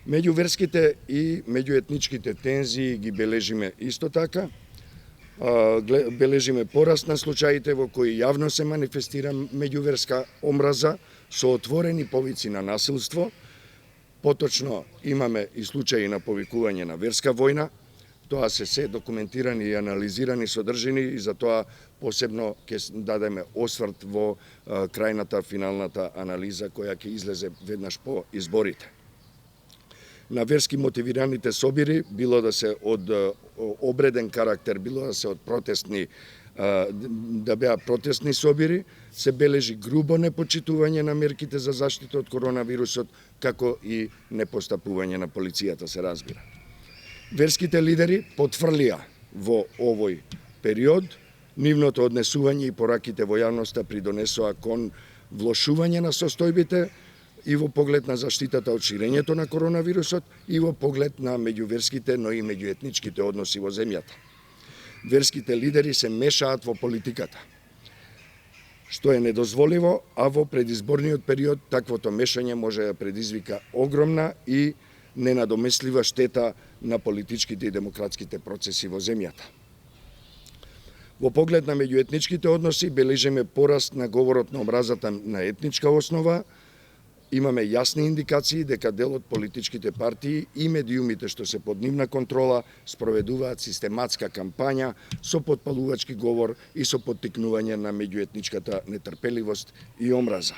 Меѓуверските и меѓуетничките тензии ги бележиме исто така. Бележиме пораст на случаите во кои јавно се манифестира меѓуверска омраза со отворени повици на насилство. Поточно имаме и случаи на повикување на верска војна. Тоа се документирани и анализирани содржини и за тоа посебно ќе дадеме осврт во крајната финалната анализа која ќе излезе веднаш по изборите. На верски мотивираните собири, било да се од обреден карактер, било да се од протестни, да беа протестни собири, се бележи грубо непочитување на мерките за заштита од коронавирусот, како и непостапување на полицијата, се разбира. Верските лидери потврлија во овој период, нивното однесување и пораките во јавноста придонесоа кон влошување на состојбите и во поглед на заштитата од ширењето на коронавирусот и во поглед на меѓуверските, но и меѓуетничките односи во земјата. Верските лидери се мешаат во политиката, што е недозволиво, а во предизборниот период таквото мешање може да предизвика огромна и ненадомеслива штета на политичките и демократските процеси во земјата. Во поглед на меѓуетничките односи бележиме пораст на говорот на омразата на етничка основа. Имаме јасни индикации дека дел од политичките партии и медиумите што се под нивна контрола спроведуваат систематска кампања со потпалувачки говор и со поттикнување на меѓуетничката нетрпеливост и омраза.